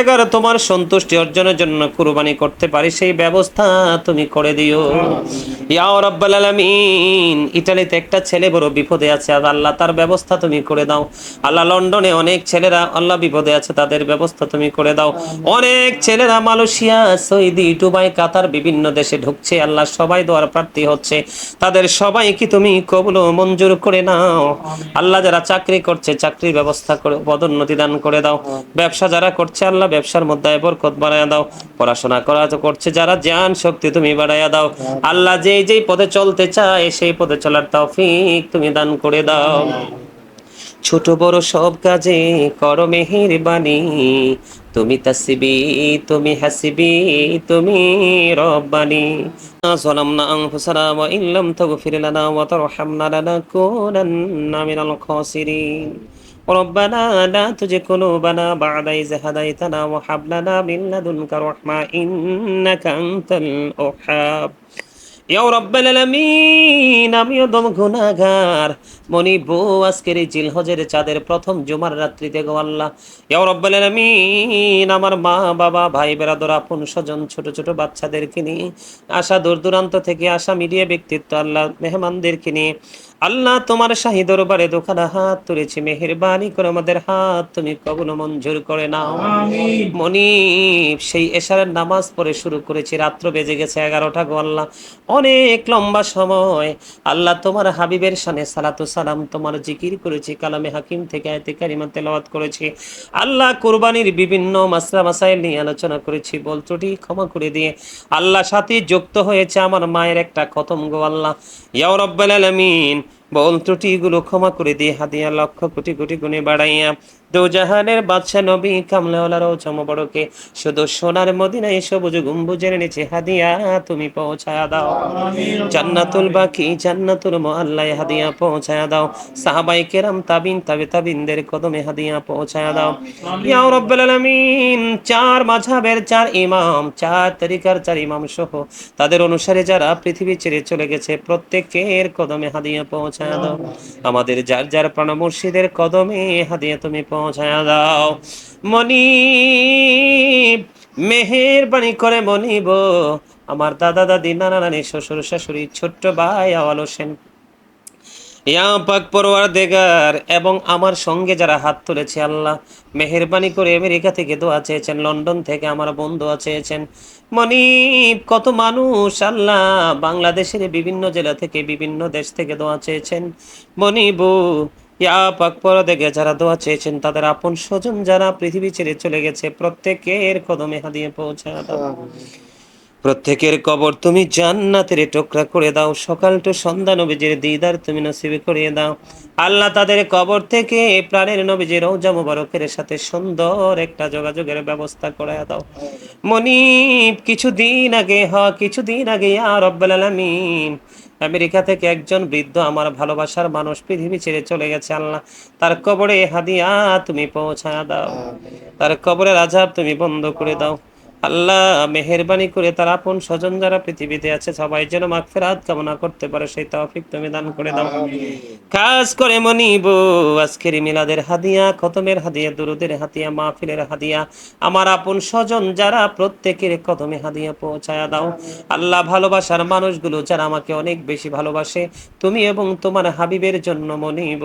জায়গার তোমার সন্তুষ্টি অর্জনের জন্য কুরবানি করতে পারি সেই ব্যবস্থা তুমি করে দিও ইয়া রাব্বাল আলামিন। ইতালিতে একটা ছেলে বড় বিপদে আছে, আর আল্লাহ তার ব্যবস্থা তুমি করে দাও। আল্লাহ লন্ডনে অনেক ছেলেরা আল্লাহ বিপদে আছে, তাদের ব্যবস্থা তুমি করে দাও। অনেক ছেলেরা মালয়েশিয়া, সৌদি, দুবাই, কাতার বিভিন্ন দেশে ঢুকছে, আল্লাহ সবাই দোয়ার প্রার্থী হচ্ছে, তাদের সবাইকে তুমি কবুল ও মঞ্জুর করে নাও। আল্লাহ যারা চাকরি করছে চাকরির ব্যবস্থা করে পদোন্নতি দান করে দাও। ব্যবসা যারা করছে আল্লাহ ব্যবসার মধ্যে বরকত বাড়ায়া দাও। পড়াশোনা করা করছে যারা জ্ঞান শক্তি তুমি বাড়ায়া দাও। আল্লাহ যেই যেই পথে চলতে চায় সেই পথে চলার তৌফিক তুমি দান করে দাও। ছোট বড় সব কাজে করো মেহেরবানি, তুমি তাসবি, তুমি হাসিবি, তুমি রব্বানি। ظلمنا أنفسنا وإن لم تغفر لنا وترحمنا لنكونن من الخاسرين. ربنا لا تزغ قلوبنا بعد إذ هديتنا وهب لنا من لدنك رحمة إنك أنت الوهاب. ইয়া রাব্বাল আলামিন, আমিও দম গুনাহগার মনিব আজকের এই জিলহজের চাঁদের প্রথম জুমার রাত্রিতে গো আল্লাহ, ইয়া রাব্বাল আলামিন আমার মা বাবা ভাই বেরাদর আপন স্বজন ছোট ছোট বাচ্চাদেরকে নিয়ে আসা দূর দূরান্ত থেকে আসা মিডিয়া ব্যক্তিত্ব আল্লাহ মেহমানদেরকে নিয়ে আল্লাহ তোমার শাহী দরবারে দোকানা হাত তুলেছি, মেহেরবানি করে আমাদের হাত তুমি কবুল মঞ্জুর করে নাও। মনিব সেই এশারের নামাজ পড়ে শুরু করেছি, রাত্র বেজে গেছে 11টা গো আল্লাহ, অনেক লম্বা সময় আল্লাহ তোমার হাবিবের শানে সালাতু সালাম তোমার জিকির করেছি, কালামে হাকিম থেকে আয়াতে কারিমা তেলাওয়াত করেছি আল্লাহ, কুরবানির বিভিন্ন মাসলা মাসাইল নিয়ে আলোচনা করেছি, বল ত্রুটি ক্ষমা করে দিয়ে আল্লাহ সাথে যুক্ত হয়েছে আমার মায়ের একটা খতম গো আল্লাহ, ইয়া রাব্বাল আলামিন বল ত্রুটিগুলো ক্ষমা করে দিয়ে হাদিয়া লক্ষ কোটি কোটি গুণে বাড়াইয়া দোজাহানের বাদশা নবী কামলাওয়ালার চমবড়কে শুধু সোনার মদিনায় সবুজ গম্বুজের নিচে হাদিয়া তুমি পৌঁছায়া দাও। জান্নাতুল বাকি জান্নাতুল মুআল্লায় হাদিয়া পৌঁছায়া দাও। সাহাবায়ে কেরাম তাবিন তাবিনদের কদমে হাদিয়া পৌঁছায়া দাও। ইয়া রাব্বাল আলামিন চার মাযহাবের চার ইমাম, চার তরিকার চার ইমাম সহ তাদের অনুসারে যারা পৃথিবী ছেড়ে চলে গেছে প্রত্যেকের কদমে হাদিয়া পৌঁছায়া দাও। আমাদের যার যার প্রাণ মুর্শিদের কদমে হাদিয়া তুমি পৌঁছায়া দাও। মনিব মেহেরবানি করে মনিব আমার দাদা দাদি নানা নানি শ্বশুর শাশুড়ি ছোট্ট ভাই আওয়াল হোসেন, ইয়া পাক পরওয়ারদিগার এবং আমার সঙ্গে যারা হাত তুলেছে আল্লাহ মেহেরবানি করে আমেরিকা থেকে দোয়া চেয়েছেন, লন্ডন থেকে আমার বন্ধু চেয়েছেন, মনিব কত মানুষ আল্লাহ বাংলাদেশের বিভিন্ন জেলা থেকে বিভিন্ন দেশ থেকে দোয়া চেয়েছেন, মনিবু ইয়া পাক পরওয়ারদিগার যারা দোয়া চেয়েছেন তাদের আপন স্বজন যারা পৃথিবী ছেড়ে চলে গেছে প্রত্যেকের কদমে হাদিয়ে পৌঁছায় দাও। প্রত্যেকের কবর তুমি জান্নাতের টুকরা করে দাও, সকাল টু সন্ধ্যা নবীজির দিদার তুমি নসিব করিয়ে দাও আল্লাহ, তাদের কবর থেকে প্রাণের নবীজির রওজা মুবারকের সাথে সুন্দর একটা যোগাযোগের ব্যবস্থা করে দাও। মনিব কিছুদিন আগে ইয়া রাব্বাল আলামিন আমেরিকা থেকে একজন বৃদ্ধ আমার ভালোবাসার মানুষ পৃথিবী ছেড়ে চলে গেছে আল্লাহ, তার কবরে হাদিয়া তুমি পৌঁছায় দাও, তার কবরের আযাব তুমি বন্ধ করে দাও আল্লাহ, মেহেরবানি করে তার আপন স্বজন যারা পৃথিবীতে আছে সবাই যেন মাগফিরাত কামনা করতে পারে সেই তৌফিক তুমি দান করে দাও। খাস করে মনিব আজকের মিলাদের হাদিয়া, খতমের হাদিয়া, দুরুদের হাদিয়া, মাহফিলের হাদিয়া আমার আপন স্বজন যারা প্রত্যেকের কদমে হাদিয়া পৌঁছায়া দাও আল্লাহ, ভালোবাসার মানুষগুলো যারা আমাকে অনেক বেশি ভালোবাসে তুমি এবং তোমার হাবিবের জন্য মনিব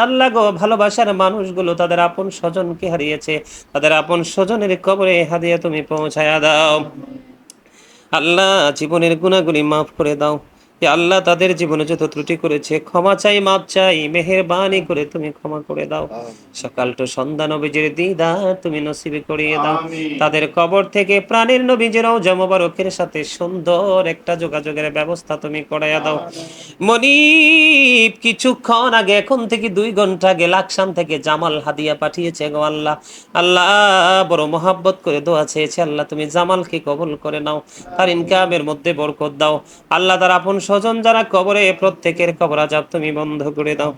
আল্লাহ গো, ভালোবাসার মানুষগুলো তাদের আপন স্বজনকে হারিয়েছে, তাদের আপন স্বজনের কবরে হাদিয়া তুমি পৌঁছায়া দাও আল্লাহ, জীবনের গুনাহগুলি মাফ করে দাও আল্লাহ, তাদের জীবনে যত ত্রুটি করেছে ক্ষমা চাই মাপ চাই, মেহেরবানি করে তুমি ক্ষমা করে দাও। সকাল টু সন্ধ্যা নবীজির দিদার তুমি নসিব করিয়ে দাও, তাদের কবর থেকে প্রাণের নবীজির রওজা মুবারকের সাথে সুন্দর একটা যোগাযোগের ব্যবস্থা তুমি করাইয়া দাও। মনিব কিছুক্ষণ আগে এখন থেকে 2 ঘন্টা আগে লাকসাম থেকে জামাল হাদিয়া পাঠিয়েছে গো আল্লাহ, আল্লাহ বড় মহাব্বত করে দোয়া চেয়েছে আল্লাহ তুমি জামালকে কবুল করে নাও, তার ইনকামের মধ্যে বরকত দাও আল্লাহ, তার আপন স্বজন যারা কবরে, প্রত্যেকের কবর আযাব তুমি বন্ধ করে দাও।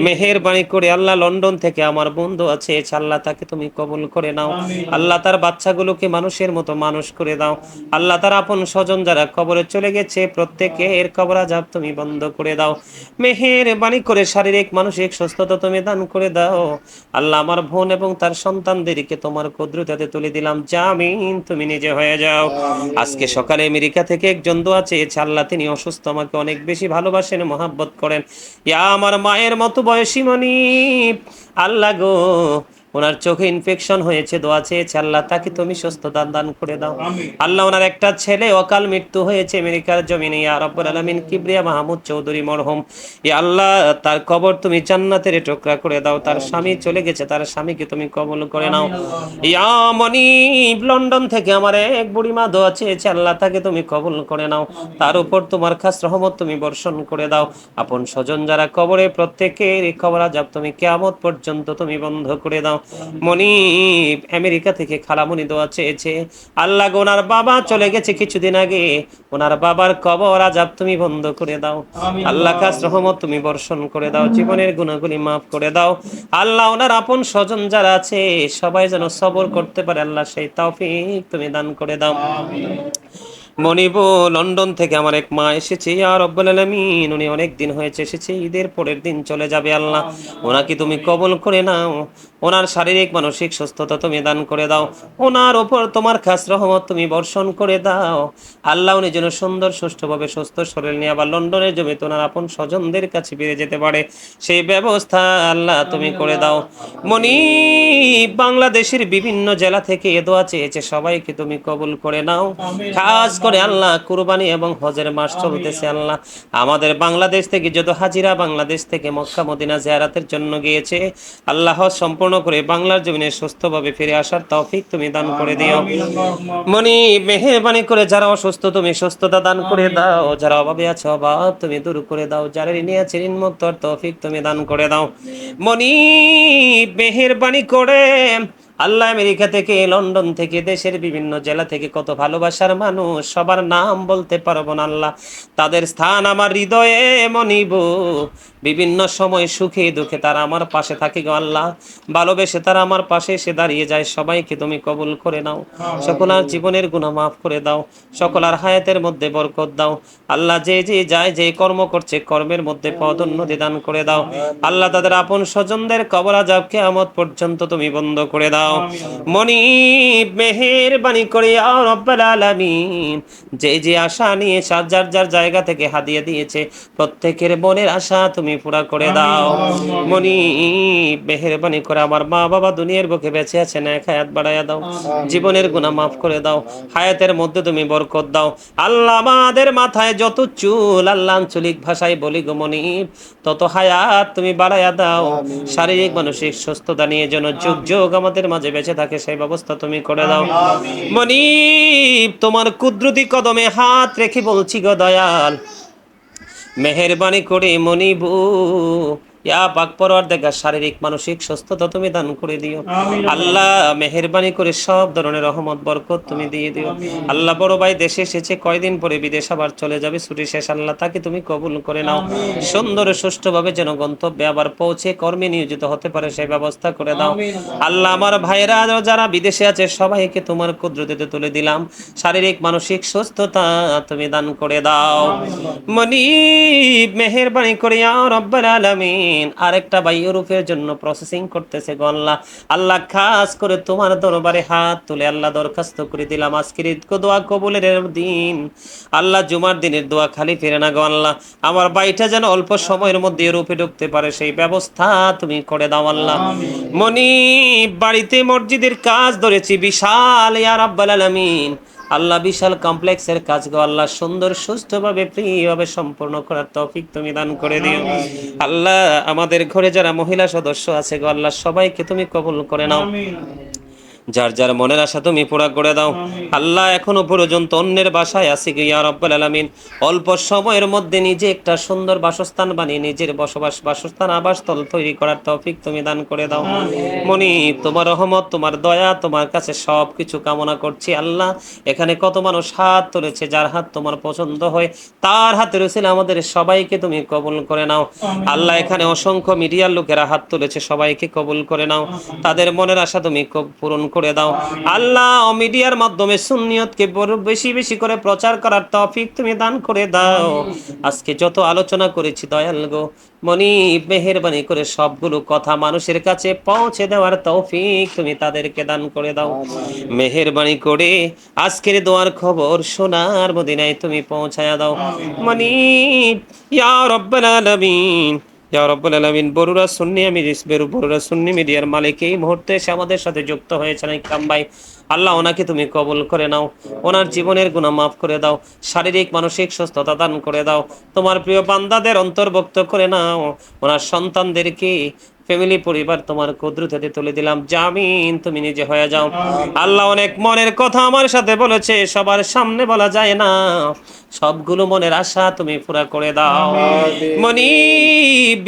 মেহেরবানি করে আল্লাহ লন্ডন থেকে আমার বন্ধু আছে, আল্লাহ তাকে তুমি কবুল করে নাও। আল্লাহ তার বাচ্চাগুলোকে মানুষের মতো মানুষ করে দাও। আল্লাহ তার আপন স্বজন যারা কবরে চলে গেছে, প্রত্যেকের কবর আযাব তুমি বন্ধ করে দাও। মেহেরবানি করে শারীরিক মানসিক সুস্থতা তুমি দান করে দাও। আল্লাহ আমার বোন এবং তার সন্তানদেরকে তোমার কুদরতে তুলে দিলাম, জামিন তুমি নিজে হয়ে যাও। আজকে সকালে আমেরিকা থেকে একজন দোয়া চেয়েছে, আল্লাহ তিনি অসুস্থ, আমাকে অনেক বেশি ভালোবাসেন, মহাব্বত করেন। ইয়া আমার মায়ের মতো বয়সী মনিব, আল্লাহ গো ওনার চোখে ইনফেকশন হয়েছে, দোয়া চেয়েছে, আল্লাহ তাকে তুমি সুস্থতা দান করে দাও। আল্লাহ ওনার একটা ছেলে অকাল মৃত্যু হয়েছে আমেরিকার জমিনে, ইয়া রাব্বুল আলামিন কিবরিয়া মাহমুদ চৌধুরী মরহুম, ইয়া আল্লাহ তার কবর তুমি জান্নাতের টুকরা করে দাও। তার স্বামী চলে গেছে, তার স্বামীকে তুমি কবুল করে নাও। ইয়া মনিব লন্ডন থেকে আমার এক বুড়িমা দোয়া চেয়েছে, আল্লাহ তাকে তুমি কবুল করে নাও। তার উপর তোমার খাস রহমত তুমি বর্ষণ করে দাও। আপন স্বজন যারা কবরে, প্রত্যেকের কবর আযাব তুমি কিয়ামত পর্যন্ত তুমি বন্ধ করে দাও। মনিব আমেরিকা থেকে খালামণি দোয়া চেয়েছে, আল্লাহ গো ওনার বাবা চলে গেছে কিছুদিন আগে, ওনার বাবার কবর আযাব তুমি বন্ধ করে দাও। আল্লাহ খাস রহমত তুমি বর্ষণ করে দাও, জীবনের গুনাহগুলি মাফ করে দাও। আল্লাহ ওনার আপন স্বজন যারা আছে সবাই যেন সবর করতে পারে, আল্লাহ সেই তৌফিক তুমি দান করে দাও। মনিব লন্ডন থেকে আমার এক মা এসেছে, ইয়া রাব্বুল আলামিন উনি অনেক দিন হয়েছে এসেছে, ঈদের পরের দিন চলে যাবে, আল্লাহ ওনাকে তুমি কবুল করে নাও। ওনার শারীরিক মানসিক সুস্থতা তুমি দান করে দাও, ওনার উপর তোমার খাস রহমত তুমি বর্ষণ করে দাও। আল্লাহ উনি যেন সুন্দর সুষ্ঠুভাবে সুস্থ শরীর নিয়ে আবার লন্ডনের জমিতে ওনার আপন স্বজনদের কাছে ফিরে যেতে পারে, সেই ব্যবস্থা আল্লাহ তুমি করে দাও। মনিব বাংলাদেশের বিভিন্ন জেলা থেকে এ দোয়া চেয়েছে, সবাইকে তুমি কবুল করে নাও। খাস করে আল্লাহ কুরবানি এবং হজের মাস চলতেছে, আল্লাহ আমাদের বাংলাদেশ থেকে যত হাজিরা বাংলাদেশ থেকে মক্কা মদিনা জিয়ারাতের জন্য গিয়েছে, আল্লাহ হজ সম্পূর্ণ করে বাংলার জমিনে সুস্থভাবে ফিরে আসার তৌফিক তুমি দান করে দিও। মনিব মেহেরবানি করে যারা অসুস্থ তুমি সুস্থতা দান করে দাও, যারা অভাবে আছে অভাব তুমি দূর করে দাও, যারা ঋণে আছে ঋণ মুক্ত হওয়ার তৌফিক তুমি দান করে দাও। মনিব মেহেরবানি করে আল্লাহ আমেরিকা থেকে, লন্ডন থেকে, দেশের বিভিন্ন জেলা থেকে কত ভালোবাসার মানুষ, সবার নাম বলতে পারবো না আল্লাহ, তাদের স্থান আমার হৃদয়ে। মনিব বিভিন্ন সময় সুখে দুঃখে তারা আমার পাশে থাকে গো আল্লাহ, ভালোবেসে তারা আমার পাশে এসে দাঁড়িয়ে যায়, সবাইকে তুমি কবুল করে নাও। সকলার জীবনের গুনাহ মাফ করে দাও, সকলার হায়াতের মধ্যে বরকত দাও। আল্লাহ যে যে যায় যে কর্ম করছে কর্মের মধ্যে পদোন্নতি দান করে দাও। আল্লাহ তাদের আপন স্বজনদের কবর আযাব কিয়ামত পর্যন্ত তুমি বন্ধ করে দাও। মনিব মেহেরবানি করে ইয়া রাব্বুল আলামিন যে যে আশা নিয়ে যার যার জায়গা থেকে হাদিয়া দিয়েছে, প্রত্যেকের মনের আশা তুমি পুরা করে দাও। মনিব মেহেরবানি করে আমার মা বাবা দুনিয়ার বুকে বেঁচে আছে না, এক হায়াত বাড়ায়া দাও, জীবনের গুনাহ মাফ করে দাও, হায়াতের মধ্যে তুমি বরকত দাও। আল্লাহ আমাদের মাথায় যত চুল, আল্লাহ আঞ্চলিক ভাষায় বলি গো মনিব, তত হায়াত তুমি বাড়ায়া দাও। শারীরিক মানসিক সুস্থতা নিয়ে যেন যুগ যুগ আমাদের মাঝে বেঁচে থাকে সেই ব্যবস্থা তুমি করে দাও। মনিব তোমার কুদরতি কদমে হাত রেখে বলছি গো দয়াল, মেহেরবানি করে মনিবু ইয়া পাক পরওয়ারদিগার শারীরিক মানসিক সুস্থতা তুমি দান করে দিও। আল্লাহ মেহেরবানি করে সব ধরনের রহমত বরকত তুমি দিয়ে দিও। আল্লাহ বড় ভাই দেশে এসেছে, কয়দিন পরে বিদেশ আবার চলে যাবে, ছুটি শেষ, আল্লাহ তাকে তুমি কবুল করে নাও। সুন্দর সুষ্ঠুভাবে যেন গন্তব্যে আবার পৌঁছে কর্মে নিয়োজিত হতে পারে সেই ব্যবস্থা করে দাও। আল্লাহ আমার ভাইরা যারা বিদেশে আছে সবাইকে তোমার কুদরতিতে তুলে দিলাম, শারীরিক মানসিক সুস্থতা তুমি দান করে দাও। মনিব মেহেরবানি করে ইয়া রাব্বুল আলামিন আরেকটা ভাই ইউরোপের জন্য প্রসেসিং করতেছে গো আল্লাহ, আল্লাহ খাস করে তোমার দরবারে হাত তুলে আল্লাহ দরখাস্ত করে দিলাম, আজকের ঈদ দোয়া কবুলের দিন, আল্লাহ জুমার দিনের দোয়া খালি ফিরে না গো আল্লাহ, আমার ভাইটা যেন অল্প সময়ের মধ্যে ইউরোপে ঢুকতে পারে সেই ব্যবস্থা তুমি করে দাও আল্লাহ। মনিব বাড়িতে মসজিদের কাজ ধরেছি বিশাল, ইয়া রাব্বুল আলামিন আল্লাহ বিশাল কমপ্লেক্সের কাজ গো আল্লাহ সুন্দর সুষ্ঠুভাবে ফ্রিভাবে সম্পূর্ণ করার তৌফিক তুমি দান করে দিও। আল্লাহ আমাদের ঘরে যারা মহিলা সদস্য আছে গো আল্লাহ সবাইকে তুমি কবুল করে নাও। যার যার মনের আশা তুমি পুরা করে দাও। আল্লাহ এখনো পর্যন্ত অন্যের বাসায় আছি গো ইয়া রাব্বাল আলামিন, অল্প সময়ের মধ্যে নিজে একটা সুন্দর বাসস্থান বানিয়ে নিজের বাসস্থান আবাসস্থল তৈরি করার তৌফিক তুমি দান করে দাও। মনি তোমার রহমত, তোমার দয়া, তোমার কাছে সব কিছু কামনা করছি আল্লাহ। এখানে কত মানুষ হাত তুলেছে, যার হাত তোমার পছন্দ হয় তার হাতে রয়েছিল আমাদের সবাইকে তুমি কবুল করে নাও আল্লাহ। এখানে অসংখ্য মিডিয়ার লোকেরা হাত তুলেছে, সবাইকে কবুল করে নাও, তাদের মনের আশা তুমি পূরণ করে দাও আল্লাহ। মিডিয়ার মাধ্যমে সুন্নিয়তকে বেশি বেশি করে প্রচার করার তৌফিক তুমি দান করে দাও। আজকে যত আলোচনা করেছি দয়াল গো মনি, মেহেরবানি করে সবগুলো কথা মানুষের কাছে পৌঁছে দেওয়ার তৌফিক তুমি তাদেরকে দান করে দাও। মেহেরবানি করে আজকের দোয়ার খবর সোনার মদিনায় তুমি পৌঁছায়া দাও মনি, ইয়া রাব্বাল আলামিন, ইয়া রাব্বাল আলামিন। বরুড়া সুন্নি বরুড়া সুন্নি মিডিয়ার মালিক এই মুহূর্তে এসে আমাদের সাথে যুক্ত হয়েছেন ইকরাম ভাই, আল্লাহ ওনাকে তুমি কবুল করে নাও, ওনার জীবনের গুনাহ মাফ করে দাও, শারীরিক মানসিক সুস্থতা দান করে দাও, তোমার প্রিয় বান্দাদের অন্তর্ভুক্ত করে নাও, ওনার সন্তানদেরকে ফ্যামিলি পরিবার তোমার কুদরতে তুলে দিলাম, জামিন তুমি নিজে হয়ে যাও আল্লাহ। অনেক মনের কথা আমার সাথে বলেছে, সবার সামনে বলা যায় না, সবগুলো মনের আশা তুমি পুরা করে দাও মনি।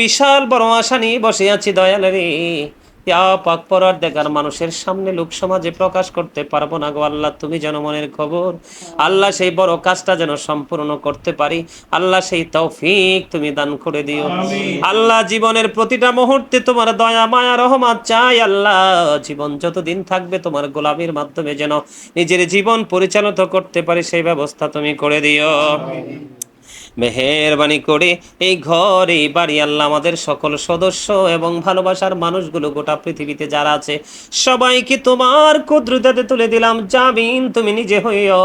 বিশাল বড় আশা নিয়ে বসে আছি দয়াল রে, ইয়া পাক পরওয়ারদিগার, মানুষের সামনে লোক সমাজে প্রকাশ করতে পারবো না গো আল্লাহ, তুমি যেন মনের খবর আল্লাহ সেই বড় কাজটা যেন সম্পূর্ণ করতে পারি আল্লাহ, সেই তৌফিক তুমি দান করে দিও আল্লাহ। জীবনের প্রতিটা মুহূর্তে তোমার দয়া মায়া রহমত চাই আল্লাহ, জীবন যতদিন থাকবে তোমার গোলামির মাধ্যমে যেন নিজের জীবন পরিচালিত করতে পারি সেই ব্যবস্থা তুমি করে দিও মেহেরবানি করে। এই ঘর এই বাড়ি আল্লাহ আমাদের সকল সদস্য এবং ভালোবাসার মানুষগুলো গোটা পৃথিবীতে যারা আছে সবাইকে তোমার কুদরতে তুলে দিলাম, জামিন তুমি নিজে হইও।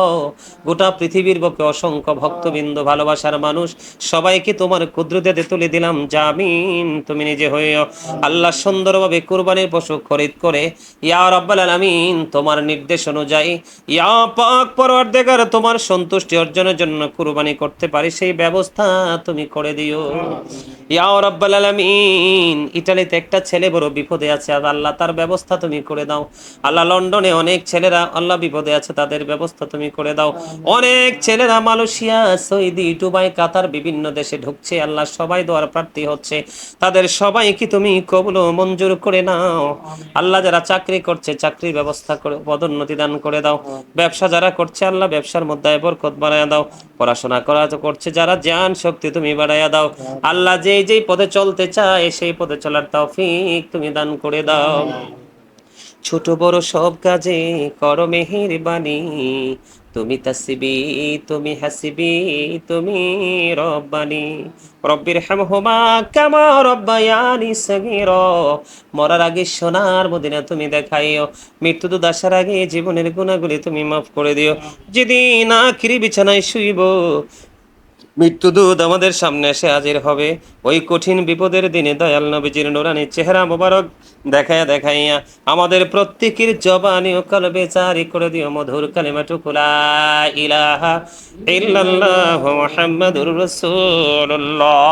গোটা পৃথিবীর বুকে অসংখ্য ভক্তবৃন্দ ভালোবাসার মানুষ সবাইকে তোমার কুদরতে তুলে দিলাম, জামিন তুমি নিজে হইও আল্লাহ। সুন্দরভাবে কুরবানির পশু খরিদ করে ইয়া রাব্বাল আলামিন তোমার নির্দেশ অনুযায়ী ইয়া পাক পরওয়ারদিগার তোমার সন্তুষ্টি অর্জনের জন্য কুরবানি করতে পারি সেই ব্যবস্থা তুমি করে দিও ইয়া রাব্বাল আলামিন। ইতালিতে একটা ছেলে বড় বিপদে আছে আল্লাহ, তার ব্যবস্থা তুমি করে দাও আল্লাহ। লন্ডনে অনেক ছেলেরা আল্লাহ বিপদে আছে, তাদের ব্যবস্থা তুমি করে দাও। অনেক ছেলেরা মালয়েশিয়া, সৌদি, দুবাই, কাতার বিভিন্ন দেশে ঢুকছে আল্লাহ, সবাই দোয়ার প্রার্থী হচ্ছে, তাদের সবাইকে তুমি কবুল ও মঞ্জুর করে নাও আল্লাহ। যারা চাকরি করছে চাকরির ব্যবস্থা করে পদোন্নতি দান করে দাও, ব্যবসা যারা করছে আল্লাহ ব্যবসার মধ্যে বরকত বাড়ায়া দাও, পড়াশোনা করা করছে যারা জ্ঞান শক্তি তুমি বাড়াইয়া দাও আল্লাহ। যেই পথে চলতে চায় সেই পথে চলার তৌফিক তুমি দান করে দাও। ছোট বড় সব কাজে করো মেহেরবানি, তুমি তাসবি তুমি হাসিবি তুমি রব্বানি, রব্বির হামহুমা কামা রব্বায়ানি সগীরা। মরার আগে সোনার মদিনা তুমি দেখাইও, মৃত্যু তো আসার আগে জীবনের গুনাহগুলি তুমি মাফ করে দিও। যেদিন আখিরি বিছানায় শুইব, মৃত্যুদূত আমাদের সামনে এসে হাজির হবে, ওই কঠিন বিপদের দিনে দয়াল নবীজির নুরানি চেহারা মোবারক দেখাইয়া দেখাইয়া আমাদের প্রত্যেকের জবানি ও কলবে জারি করে দিও মধুর কালিমাটুকু লা ইলাহা ইল্লাল্লাহু মুহাম্মাদুর রাসূলুল্লাহ।